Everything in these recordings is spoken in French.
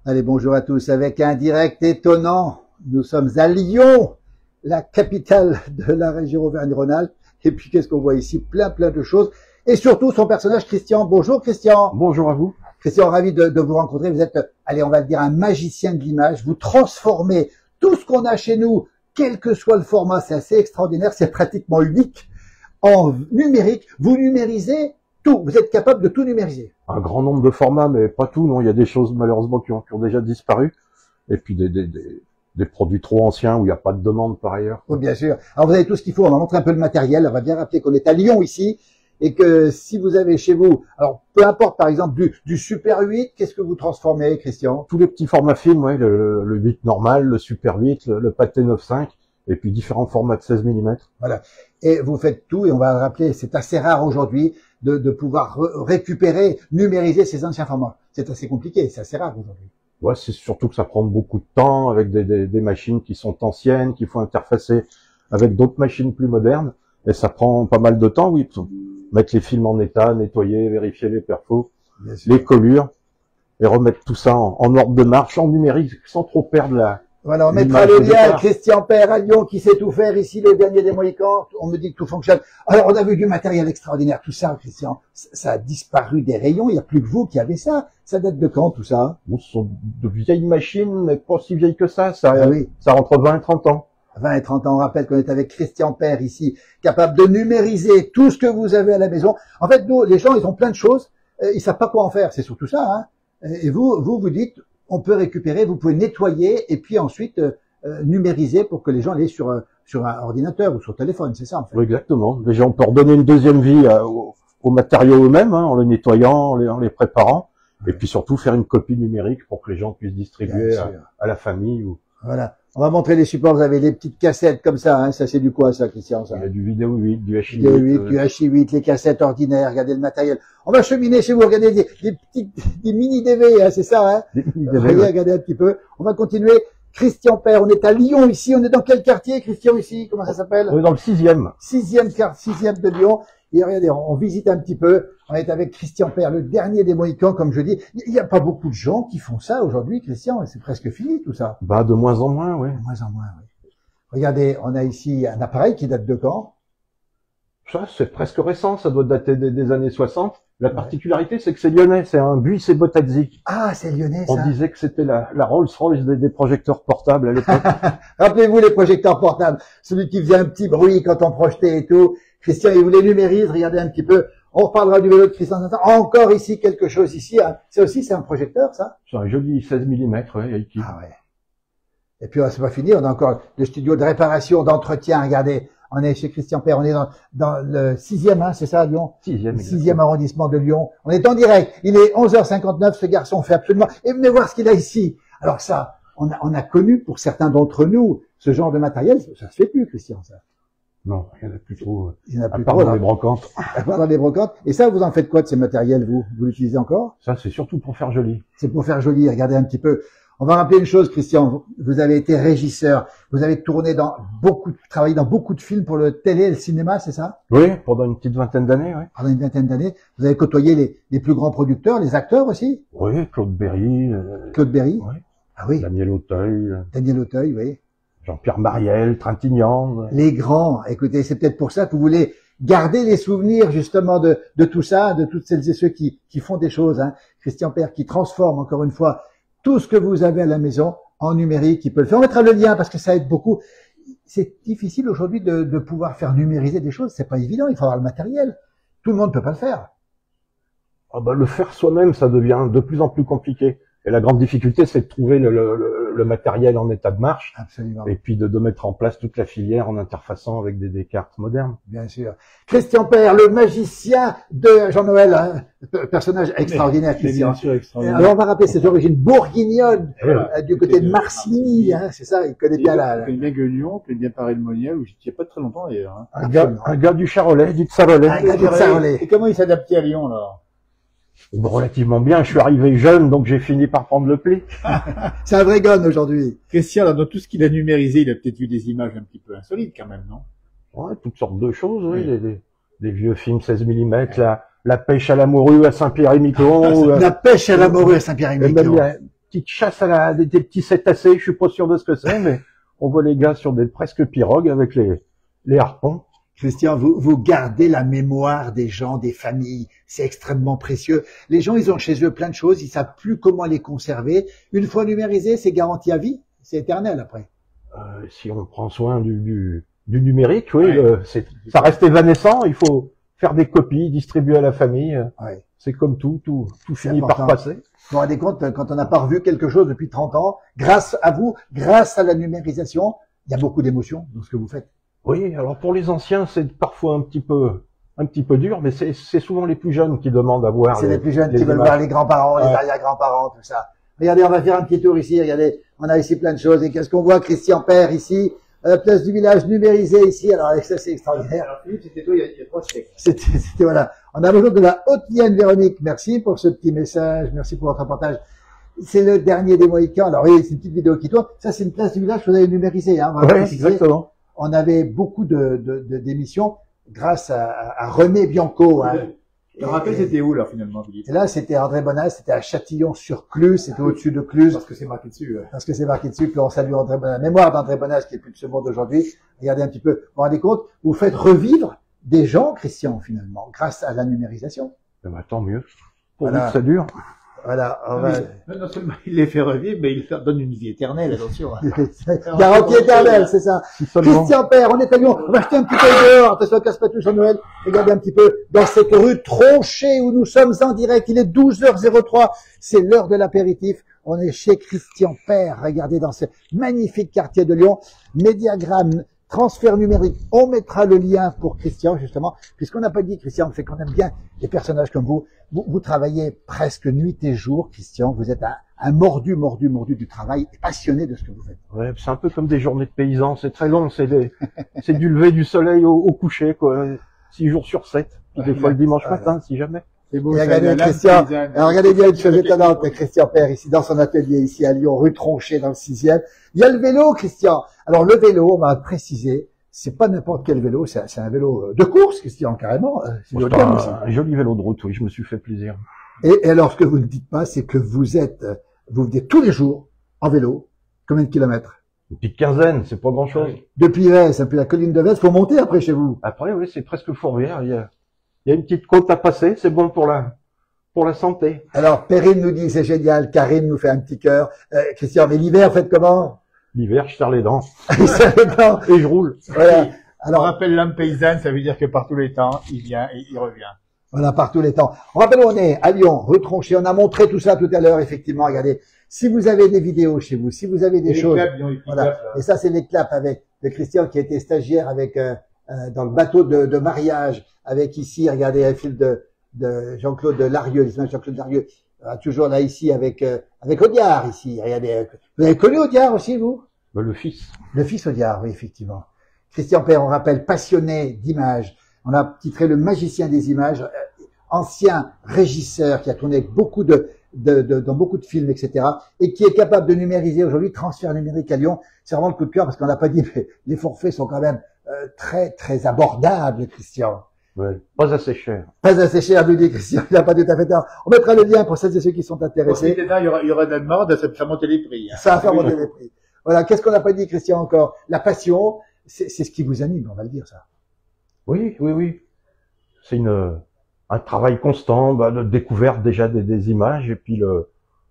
Allez, bonjour à tous. Avec un direct étonnant, nous sommes à Lyon, la capitale de la région Auvergne-Rhône-Alpes. Et puis, qu'est-ce qu'on voit ici? Plein de choses. Et surtout, son personnage, Christian. Bonjour, Christian. Bonjour à vous. Christian, ravi de vous rencontrer. Vous êtes, allez, on va le dire, un magicien de l'image. Vous transformez tout ce qu'on a chez nous, quel que soit le format. C'est assez extraordinaire. C'est pratiquement unique. En numérique, vous numérisez tout. Vous êtes capable de tout numériser. Un grand nombre de formats, mais pas tout, non. Il y a des choses, malheureusement, qui ont déjà disparu. Et puis des produits trop anciens où il n'y a pas de demande par ailleurs. Oui, bien sûr. Alors, vous avez tout ce qu'il faut. On va montrer un peu le matériel. On va bien rappeler qu'on est à Lyon ici. Et que si vous avez chez vous, alors peu importe par exemple du Super 8, qu'est-ce que vous transformez, Christian? Tous les petits formats films, ouais, le 8 normal, le Super 8, le Pathé 9.5, et puis différents formats de 16 mm. Voilà. Et vous faites tout, et on va le rappeler, c'est assez rare aujourd'hui de pouvoir récupérer, numériser ces anciens formats. C'est assez compliqué, c'est assez rare aujourd'hui. Ouais, c'est surtout que ça prend beaucoup de temps avec des machines qui sont anciennes, qu'il faut interfacer avec d'autres machines plus modernes, et ça prend pas mal de temps, oui. Mettre les films en état, nettoyer, vérifier les perfos, les collures, et remettre tout ça en ordre de marche, en numérique, sans trop perdre la... Voilà, on mettra le lien, Christian Père à Lyon, qui sait tout faire, ici, le dernier des Mohicans, on me dit que tout fonctionne. Alors, on a vu du matériel extraordinaire, tout ça, Christian, ça a disparu des rayons, il n'y a plus que vous qui avez ça. Ça date de quand, tout ça? Bon, ce sont de vieilles machines, mais pas si vieilles que ça, oui. Ça rentre 20 et 30 ans. 20 et 30 ans, on rappelle qu'on est avec Christian Père ici, capable de numériser tout ce que vous avez à la maison. En fait, nous, les gens, ils ont plein de choses, ils savent pas quoi en faire, c'est surtout ça, hein. Et vous dites, on peut récupérer, vous pouvez nettoyer et puis ensuite numériser pour que les gens aillent sur un ordinateur ou sur téléphone, c'est ça en fait. Oui, exactement. Déjà, on peut redonner une deuxième vie aux matériaux eux-mêmes, hein, en les nettoyant, en les préparant, et puis surtout faire une copie numérique pour que les gens puissent distribuer à la famille. Voilà. On va montrer les supports. Vous avez les petites cassettes comme ça. Hein. Ça, c'est du quoi, ça, Christian, ça? Il y a du vidéo 8, du HI8. Du HI8, les cassettes ordinaires. Regardez le matériel. On va cheminer chez vous. Regardez des mini DV, hein, c'est ça, hein? Des mini DV. Regardez un petit peu. On va continuer. Christian Père, on est à Lyon ici. On est dans quel quartier, Christian, ici? Comment ça s'appelle? On est dans le 6e. 6e de Lyon. Et regardez, on visite un petit peu. On est avec Christian Père, le dernier des Mohicans, comme je dis. Il n'y a pas beaucoup de gens qui font ça aujourd'hui, Christian. C'est presque fini, tout ça. Bah, de moins en moins, oui. De moins en moins, oui. Regardez, on a ici un appareil qui date de quand? Ça, c'est presque récent. Ça doit dater des années 60. La particularité, c'est que c'est lyonnais. C'est un Buick Botazzi. Ah, c'est lyonnais, ça. On disait que c'était la Rolls-Royce des projecteurs portables à l'époque. Rappelez-vous les projecteurs portables. Celui qui faisait un petit bruit quand on projetait et tout. Christian, il vous les numérise. Regardez un petit peu. On reparlera du vélo de Christian. Encore ici, quelque chose ici. Hein. C'est un projecteur, ça? C'est un joli 16 mm, ouais. Ah ouais. Et puis, c'est pas fini. On a encore le studio de réparation, d'entretien. Regardez. On est chez Christian Père. On est dans le 6e, hein, c'est ça, à Lyon? 6e arrondissement de Lyon. On est en direct. Il est 11h59. Ce garçon fait absolument, et venez voir ce qu'il a ici. Alors ça, on a connu pour certains d'entre nous ce genre de matériel. Ça se fait plus, Christian, ça. Non, il y en a plus trop. Il y en a plus trop dans les brocantes. À part dans les brocantes. Et ça, vous en faites quoi de ces matériels, vous? Vous l'utilisez encore? Ça, c'est surtout pour faire joli. C'est pour faire joli. Regardez un petit peu. On va rappeler une chose, Christian. Vous avez été régisseur. Vous avez tourné travaillé dans beaucoup de films pour le télé et le cinéma, c'est ça? Oui, pendant une petite vingtaine d'années, oui. Pendant une vingtaine d'années. Vous avez côtoyé les plus grands producteurs, les acteurs aussi? Oui, Claude Berry. Claude Berry? Oui. Ah oui. Daniel Auteuil. Daniel Auteuil, oui. Jean-Pierre Mariel, Trintignant. Les grands. Écoutez, c'est peut-être pour ça que vous voulez garder les souvenirs, justement, de tout ça, de toutes celles et ceux qui font des choses, hein. Christian Père qui transforme, encore une fois, tout ce que vous avez à la maison en numérique, il peut le faire. On mettra le lien parce que ça aide beaucoup. C'est difficile aujourd'hui de pouvoir faire numériser des choses. C'est pas évident. Il faut avoir le matériel. Tout le monde peut pas le faire. Ah bah, le faire soi-même, ça devient de plus en plus compliqué. Et la grande difficulté, c'est de trouver le matériel en état de marche. Absolument. Et puis de mettre en place toute la filière en interfaçant avec des cartes modernes. Bien sûr. Christian Père, le magicien de Jean-Noël, hein, personnage extraordinaire, Christian. Bien sûr, extraordinaire. Alors on va rappeler ses origines bourguignonnes, du côté de Marcigny, hein, c'est ça, il connaît bien Il connaît bien Gueugnon, il connaît bien Paray-le-Monial, où j'étais pas très longtemps d'ailleurs. Hein. Un gars du Charolais, du Sarolais. Un gars du Sarolais. Et comment il s'adaptait à Lyon, là? Relativement bien, je suis arrivé jeune, donc j'ai fini par prendre le pli. C'est un vrai gun aujourd'hui. Christian, là, dans tout ce qu'il a numérisé, il a peut-être vu des images un petit peu insolites quand même, non? Ouais, toutes sortes de choses, oui. Des vieux films 16 mm, la pêche à la morue à Saint-Pierre-et-Miquelon. La pêche à la morue à Saint-Pierre-et-Miquelon. petite chasse à des petits cétacés, je suis pas sûr de ce que c'est, mais on voit les gars sur des presque pirogues avec les harpons. Christian, vous gardez la mémoire des gens, des familles. C'est extrêmement précieux. Les gens, ils ont chez eux plein de choses. Ils savent plus comment les conserver. Une fois numérisé, c'est garanti à vie. C'est éternel après. Si on prend soin du numérique, oui, Ouais. ça reste évanescent. Il faut faire des copies, distribuer à la famille. Ouais. C'est comme tout finit important. par passer. Vous vous rendez compte, quand on n'a pas revu quelque chose depuis 30 ans, grâce à vous, grâce à la numérisation, il y a beaucoup d'émotions dans ce que vous faites. Oui, alors pour les anciens, c'est parfois un petit peu dur, mais c'est souvent les plus jeunes qui demandent à voir. C'est les plus jeunes les qui veulent images. voir les grands-parents, les Ouais. arrière-grands-parents, tout ça. Regardez, on va faire un petit tour ici. Regardez, on a ici plein de choses. Et qu'est-ce qu'on voit, Christian Père, ici, place du village numérisée ici. Alors, ça, c'est extraordinaire. Alors, Philippe, c'était toi il y a 3 siècles. C'était, voilà. On a besoin de la Haute-Vienne, Véronique. Merci pour ce petit message. Merci pour votre reportage. C'est le dernier des Mohicans. Alors, oui, c'est une petite vidéo qui tourne. Ça, c'est une place du village que vous avez numérisée, hein. Oui, exactement. On avait beaucoup d'émissions grâce à René Bianco, hein. Je me rappelle, c'était où, là, finalement, Philippe? Et là, c'était André Bonas, c'était à Châtillon-sur-Cluse, c'était au-dessus de Cluse, Parce que c'est marqué dessus. parce que c'est marqué dessus, puis on salue André Bonas. Mémoire d'André Bonas, qui est plus de ce monde aujourd'hui. Regardez un petit peu, vous vous rendez compte, vous faites revivre des gens, Christian, finalement, grâce à la numérisation. Eh ben, tant mieux. Pour Voilà. nous que ça dure. Voilà, on Ah, va... mais non seulement il les fait revivre, mais il leur donne une vie éternelle, attention. Garantie éternelle, c'est ça. Si seulement. Christian Père, on est à Lyon, on va acheter un petit peu dehors, attention, casse pas tout sur Noël. Regardez un petit peu dans cette rue Tronchet où nous sommes en direct, il est 12h03, c'est l'heure de l'apéritif. On est chez Christian Père, regardez dans ce magnifique quartier de Lyon, Médiagramme, transfert numérique. On mettra le lien pour Christian, justement, puisqu'on n'a pas dit, Christian, c'est qu'on aime bien des personnages comme vous. Vous travaillez presque nuit et jour, Christian, vous êtes un mordu du travail et passionné de ce que vous faites. Ouais, c'est un peu comme des journées de paysans. C'est très long. C'est du lever du soleil au coucher, quoi. 6 jours sur 7. Puis des fois le dimanche matin, si jamais. C'est beau, Et ça, regardez la lame Christian, paysanne. alors regardez bien une chose étonnante, Christian Père, ici dans son atelier, ici à Lyon, rue Tronchet, dans le 6e. Il y a le vélo, Christian. Alors le vélo, on va préciser, c'est pas n'importe quel vélo, c'est un vélo de course, Christian, carrément. C'est C'est haut de gamme aussi. un joli vélo de route, oui. Je me suis fait plaisir. Et alors, ce que vous ne dites pas, c'est que vous venez tous les jours en vélo. Combien de kilomètres? Une petite quinzaine, c'est pas grand chose. Depuis Vès, depuis la colline de Vès, faut monter après chez vous. Après, oui, c'est presque Fourvière. Il y a une petite côte à passer. C'est bon pour la santé. Alors, Perrine nous dit, c'est génial. Karine nous fait un petit cœur. Christian, mais l'hiver, faites comment? L'hiver, je serre les dents. Il savait pas. Et je roule. Voilà. On Alors, rappelle l'âme paysanne, ça veut dire que par tous les temps, il vient et il revient. voilà, par tous les temps. On rappelle où on est, à Lyon, rue Tronchet. On a montré tout ça tout à l'heure, effectivement. Regardez, si vous avez des vidéos chez vous, si vous avez des Et les choses, claps, ils ont les petits voilà. claps, là. Et ça, c'est les claps avec de Christian qui a été stagiaire avec dans le bateau de mariage, avec ici, regardez, un fil de Jean-Claude Larieux, l'image de Jean-Claude Larieux, toujours là ici avec Audiard ici. Regardez, vous avez connu Audiard aussi, vous? Le fils. Le fils Audiard, oui, effectivement. Christian Père, on rappelle, passionné d'images. On a titré Le magicien des images, ancien régisseur qui a tourné beaucoup dans beaucoup de films, etc. et qui est capable de numériser aujourd'hui, transfert numérique à Lyon. C'est vraiment le coup de cœur parce qu'on l'a pas dit, mais les forfaits sont quand même très, très abordables, Christian. Ouais. Pas assez cher. Pas assez cher, nous dit Christian. Il n'a pas tout à fait tort. On mettra le lien pour celles et ceux qui sont Pour intéressés. cet état, il y aura de mort, ça fait monter les prix. Hein. Ça va faire monter les prix. Voilà. Qu'est-ce qu'on n'a pas dit, Christian, encore? La passion, c'est ce qui vous anime, on va le dire, ça. Oui, oui, oui. C'est un travail constant, de découverte déjà des images, et puis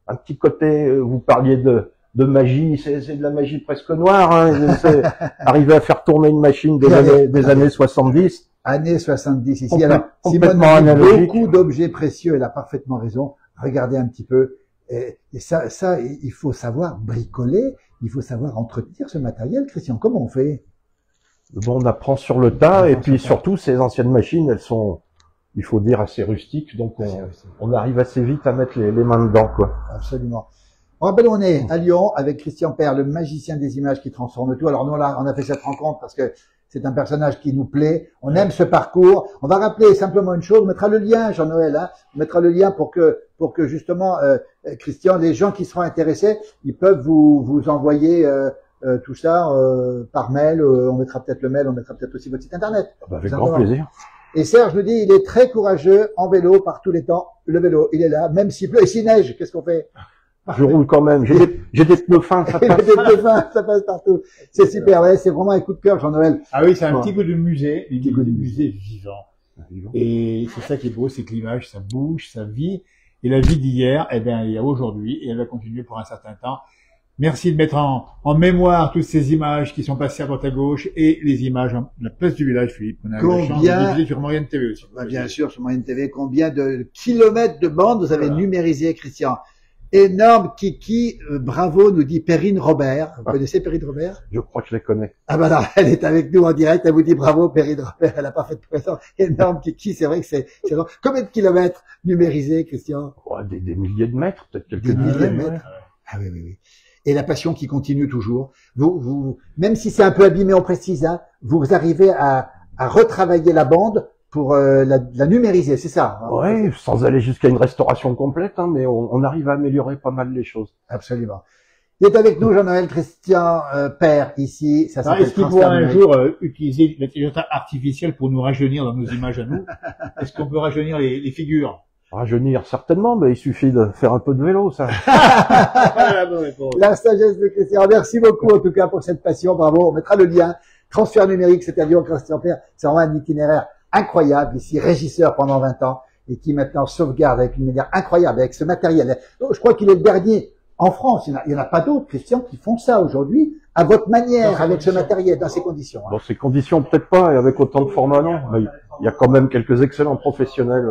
un petit côté, vous parliez de magie, c'est de la magie presque noire, hein. C'est arriver à faire tourner une machine des années 70. Années 70 ici. Complè- Alors, Simone complètement a dit analogique. beaucoup d'objets précieux, elle a parfaitement raison. Regardez un petit peu. Et ça, il faut savoir bricoler, il faut savoir entretenir ce matériel, Christian. Comment on fait? Bon, on apprend sur le tas, On et apprend puis sur le tas. surtout, ces anciennes machines, elles sont, il faut dire, assez rustiques, donc on arrive assez vite à mettre les mains dedans, quoi. Absolument. On rappelle, on est à Lyon avec Christian Père, le magicien des images qui transforme tout. Alors nous, là, on a fait cette rencontre parce que c'est un personnage qui nous plaît. On aime ce parcours. On va rappeler simplement une chose. On mettra le lien, Jean-Noël, hein. On mettra le lien pour que justement, Christian, les gens qui seront intéressés, ils peuvent vous envoyer tout ça par mail. On mettra peut-être le mail, on mettra peut-être aussi votre site internet. Avec Tout grand simplement. plaisir. Et Serge nous dit, il est très courageux en vélo par tous les temps. Le vélo, il est là, même s'il pleut et s'il neige, qu'est-ce qu'on fait? Je roule quand même. J'ai des pneus fins, ça Et passe. les deux vins, ça passe partout. C'est super, ouais, c'est vraiment un coup de cœur, Jean-Noël. Ah oui, c'est un Ouais. petit goût de musée, un Petit goût de musée vivant. Et c'est ça qui est beau, c'est que l'image, ça bouge, ça vit. Et la vie d'hier, eh bien, il y a aujourd'hui, et elle va continuer pour un certain temps. Merci de mettre en mémoire toutes ces images qui sont passées à droite à gauche et les images de la place du village, Philippe. On a eu la chance de Combien- diffuser sur Moyenne TV aussi. Bah, bien sûr, sur Moyenne TV, combien de kilomètres de bande vous avez Voilà. numérisé, Christian? Énorme kiki, bravo, nous dit Perrine Robert. Vous Ah. connaissez Perrine Robert? Je crois que je les connais. Ah bah non, elle est avec nous en direct, elle vous dit bravo Perrine Robert, elle a pas fait de présent. Énorme kiki, c'est vrai que c'est énorme. Combien de kilomètres numérisés, Christian? Oh, des milliers de mètres, peut-être quelques Des milliers de dizaines. mètres. Ah oui, oui, oui. Et la passion qui continue toujours. Même si c'est un peu abîmé, on précise, hein, vous arrivez à retravailler la bande pour la numériser, c'est ça? Hein? Ouais, sans aller jusqu'à une restauration complète, hein, mais on arrive à améliorer pas mal les choses. Absolument. Il est avec nous Jean-Noël Christian Père ici. Ça Alors, s'appelle est-ce qu'il pourra un Transfert jour utiliser l'intelligence artificielle pour nous rajeunir dans nos images à nous? Est-ce qu'on peut rajeunir les figures? Rajeunir, certainement, mais il suffit de faire un peu de vélo, ça. Voilà la bonne réponse. La sagesse de Christian. Merci beaucoup en tout cas pour cette passion. Bravo. On mettra le lien. Transfert numérique, c'est à Lyon, Christian Père. C'est vraiment un itinéraire incroyable. Ici, régisseur pendant 20 ans et qui maintenant sauvegarde avec une manière incroyable avec ce matériel. Je crois qu'il est le dernier en France. Il n'y en a pas d'autres, Christian, qui font ça aujourd'hui à votre manière, Dans ces avec ce conditions. matériel, dans ces conditions. Hein. Dans ces conditions, peut-être pas, et avec autant de formats, non. Mais il y a quand même quelques excellents professionnels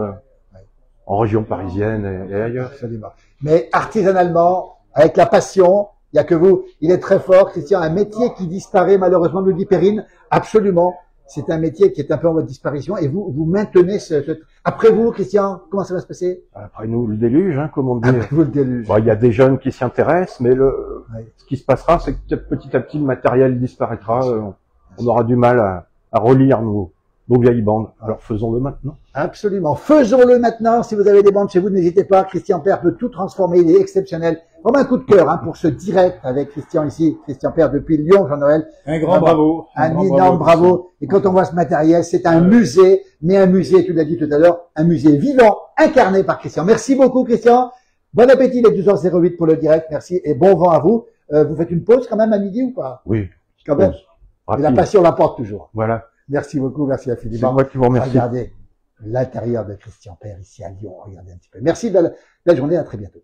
en région parisienne et ailleurs. Absolument. Mais artisanalement, avec la passion, il n'y a que vous. Il est très fort, Christian. Un métier qui disparaît, malheureusement, nous dit Perrine. Absolument. C'est un métier qui est un peu en voie de disparition. Et vous maintenez Après vous, Christian, comment ça va se passer? Après nous, le déluge, hein, comme on dit. Après vous, le déluge. Bon, il y a des jeunes qui s'y intéressent, mais Ouais. ce qui se passera, c'est que peut-être petit à petit, le matériel disparaîtra. On aura du mal à relire nos vieilles bandes. Alors faisons-le maintenant. Absolument. Faisons-le maintenant. Si vous avez des bandes chez vous, n'hésitez pas. Christian Père peut tout transformer. Il est exceptionnel. Vraiment un coup de cœur, hein, pour ce direct avec Christian ici. Christian Père depuis Lyon, Jean-Noël. Un grand bravo. Un grand énorme bravo. Et quand on voit ce matériel, c'est un musée, mais un musée, tu l'as dit tout à l'heure, un musée vivant, incarné par Christian. Merci beaucoup, Christian. Bon appétit, il est 12h08 pour le direct. Merci et bon vent à vous. Vous faites une pause quand même à midi ou pas? Oui. Quand même. Pause. Et la Rapide. passion l'emporte toujours. Voilà. Merci beaucoup, merci C'est infiniment. moi qui vous remercie. Regardez l'intérieur de Christian Père ici à Lyon. Regardez un petit peu. Merci, belle journée, à très bientôt.